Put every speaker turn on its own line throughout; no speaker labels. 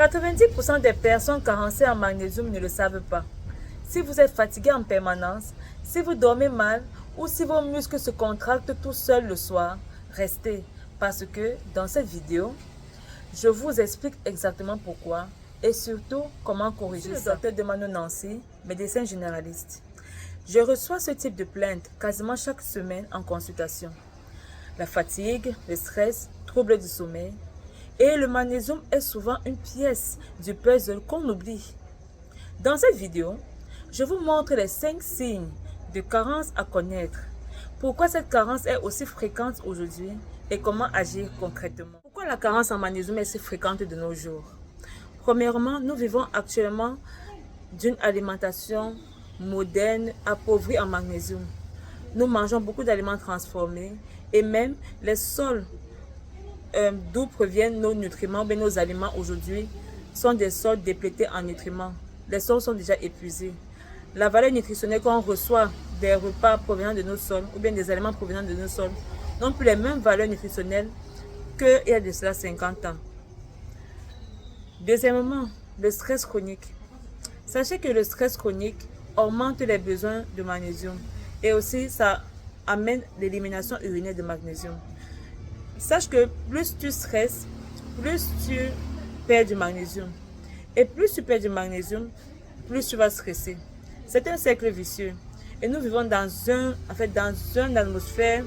90% des personnes carencées en magnésium ne le savent pas. Si vous êtes fatigué en permanence, si vous dormez mal ou si vos muscles se contractent tout seuls le soir, restez parce que dans cette vidéo, je vous explique exactement pourquoi et surtout comment corriger ça. Je suis le Dr Demano Nancy, médecin généraliste. Je reçois ce type de plainte quasiment chaque semaine en consultation. La fatigue, le stress, troubles du sommeil et le magnésium est souvent une pièce du puzzle qu'on oublie. Dans cette vidéo, je vous montre les 5 signes de carence à connaître, pourquoi cette carence est aussi fréquente aujourd'hui et comment agir concrètement. Pourquoi la carence en magnésium est si fréquente de nos jours? Premièrement, nous vivons actuellement d'une alimentation moderne appauvrie en magnésium. Nous mangeons beaucoup d'aliments transformés et même les sols d'où proviennent nos nutriments, mais nos aliments aujourd'hui sont des sols déplétés en nutriments. Les sols sont déjà épuisés. La valeur nutritionnelle qu'on reçoit des repas provenant de nos sols ou bien des aliments provenant de nos sols n'ont plus les mêmes valeurs nutritionnelles qu'il y a de cela 50 ans. Deuxièmement, le stress chronique. Sachez que le stress chronique augmente les besoins de magnésium et aussi ça amène l'élimination urinaire de magnésium. Sache que plus tu stresses, plus tu perds du magnésium. Et plus tu perds du magnésium, plus tu vas stresser. C'est un cercle vicieux. Et nous vivons dans une atmosphère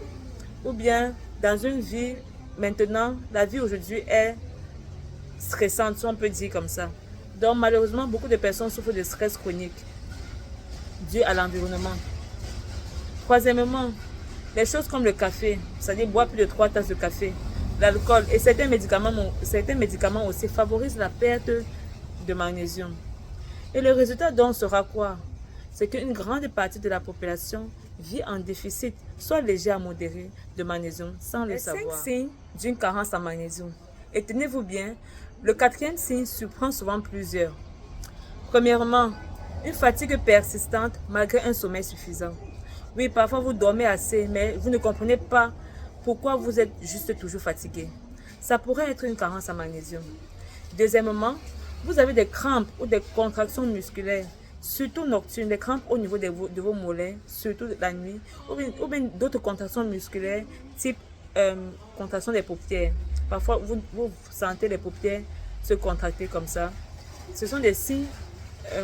ou bien dans une vie. Maintenant, la vie aujourd'hui est stressante, si on peut dire comme ça. Donc malheureusement, beaucoup de personnes souffrent de stress chronique dû à l'environnement. Troisièmement, les choses comme le café, c'est-à-dire boire plus de 3 tasses de café, l'alcool et certains médicaments aussi favorisent la perte de magnésium. Et le résultat donc sera quoi? C'est qu'une grande partie de la population vit en déficit, soit léger à modéré, de magnésium sans le savoir. 5 signes d'une carence en magnésium. Et tenez-vous bien, le 4e signe surprend souvent plusieurs. Premièrement, une fatigue persistante malgré un sommeil suffisant. Oui, parfois vous dormez assez, mais vous ne comprenez pas pourquoi vous êtes juste toujours fatigué. Ça pourrait être une carence en magnésium. Deuxièmement, vous avez des crampes ou des contractions musculaires, surtout nocturnes, des crampes au niveau de vos mollets, surtout la nuit, ou bien d'autres contractions musculaires, type contraction des paupières. Parfois, vous sentez les paupières se contracter comme ça. Ce sont des signes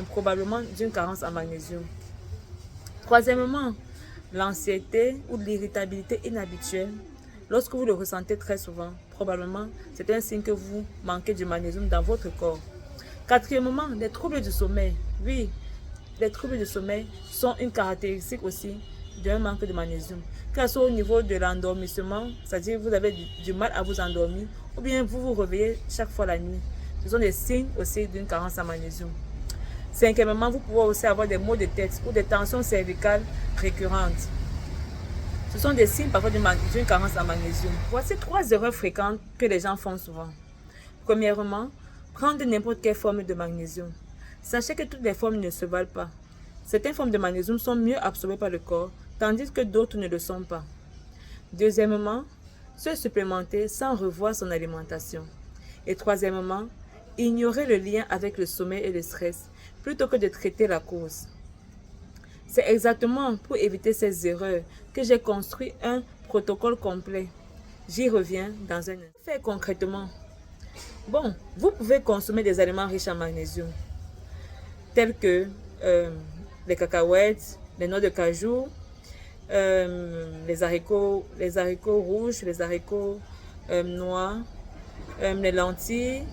probablement d'une carence en magnésium. Troisièmement, l'anxiété ou l'irritabilité inhabituelle. Lorsque vous le ressentez très souvent, probablement, c'est un signe que vous manquez du magnésium dans votre corps. Quatrièmement, les troubles du sommeil. Oui, les troubles du sommeil sont une caractéristique aussi d'un manque de magnésium. Que ce soit au niveau de l'endormissement, c'est-à-dire que vous avez du mal à vous endormir, ou bien vous vous réveillez chaque fois la nuit. Ce sont des signes aussi d'une carence en magnésium. Cinquièmement, vous pouvez aussi avoir des maux de tête ou des tensions cervicales récurrentes. Ce sont des signes parfois d'une carence en magnésium. Voici 3 erreurs fréquentes que les gens font souvent. Premièrement, prendre n'importe quelle forme de magnésium. Sachez que toutes les formes ne se valent pas. Certaines formes de magnésium sont mieux absorbées par le corps, tandis que d'autres ne le sont pas. Deuxièmement, se supplémenter sans revoir son alimentation. Et troisièmement, ignorer le lien avec le sommeil et le stress, plutôt que de traiter la cause. C'est exactement pour éviter ces erreurs que j'ai construit un protocole complet. J'y reviens dans un instant. Faire concrètement. Bon, vous pouvez consommer des aliments riches en magnésium, tels que les cacahuètes, les noix de cajou, les haricots rouges, les haricots noirs, les lentilles,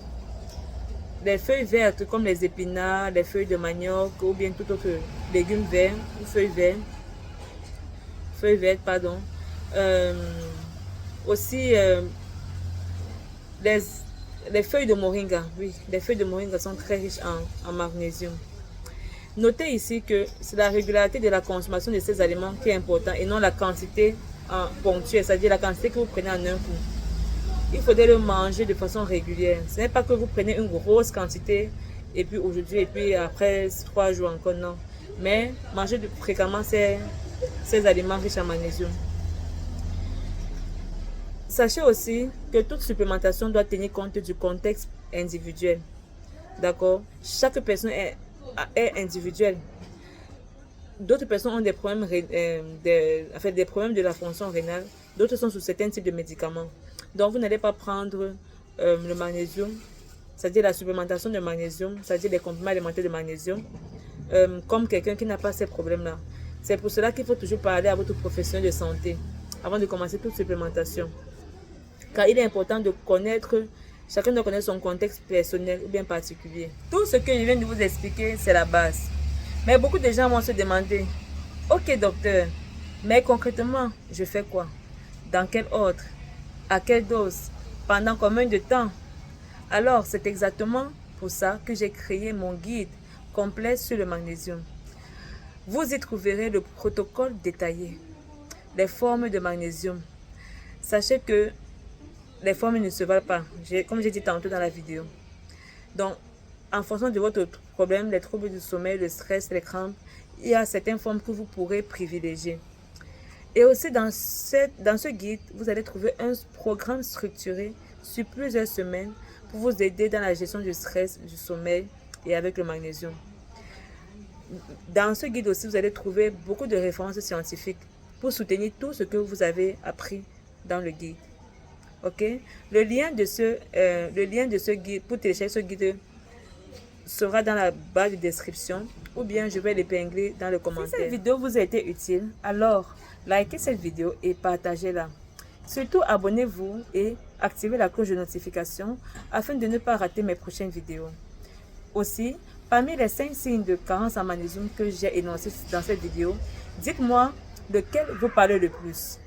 les feuilles vertes comme les épinards, les feuilles de manioc ou bien tout autre légumes verts ou feuilles vertes, pardon. Aussi les feuilles de moringa, oui, les feuilles de moringa sont très riches en magnésium. Notez ici que c'est la régularité de la consommation de ces aliments qui est important et non la quantité ponctuelle, c'est-à-dire la quantité que vous prenez en un coup. Il faudrait le manger de façon régulière. Ce n'est pas que vous prenez une grosse quantité et puis aujourd'hui et puis après 3 jours encore, non. Mais manger fréquemment ces aliments riches en magnésium. Sachez aussi que toute supplémentation doit tenir compte du contexte individuel. D'accord? Chaque personne est individuelle. D'autres personnes ont des problèmes, des problèmes de la fonction rénale. D'autres sont sous certains types de médicaments. Donc, vous n'allez pas prendre le magnésium, c'est-à-dire la supplémentation de magnésium, c'est-à-dire les compléments alimentaires de magnésium, comme quelqu'un qui n'a pas ces problèmes-là. C'est pour cela qu'il faut toujours parler à votre professionnel de santé avant de commencer toute supplémentation. Car il est important de connaître, chacun doit connaître son contexte personnel ou bien particulier. Tout ce que je viens de vous expliquer, c'est la base. Mais beaucoup de gens vont se demander, ok docteur, mais concrètement, je fais quoi? Dans quel ordre? À quelle dose? Pendant combien de temps? Alors, c'est exactement pour ça que j'ai créé mon guide complet sur le magnésium. Vous y trouverez le protocole détaillé, les formes de magnésium. Sachez que les formes ne se valent pas, comme j'ai dit tantôt dans la vidéo. Donc, en fonction de votre problème, les troubles du sommeil, le stress, les crampes, il y a certaines formes que vous pourrez privilégier. Et aussi, dans ce guide, vous allez trouver un programme structuré sur plusieurs semaines pour vous aider dans la gestion du stress, du sommeil et avec le magnésium. Dans ce guide aussi, vous allez trouver beaucoup de références scientifiques pour soutenir tout ce que vous avez appris dans le guide. Ok? Le lien de ce guide, pour télécharger ce guide, sera dans la barre de description ou bien je vais l'épingler dans le commentaire. Si cette vidéo vous a été utile, alors likez cette vidéo et partagez-la. Surtout abonnez-vous et activez la cloche de notification afin de ne pas rater mes prochaines vidéos. Aussi, parmi les 5 signes de carence en magnésium que j'ai énoncés dans cette vidéo, dites-moi lequel vous parle le plus.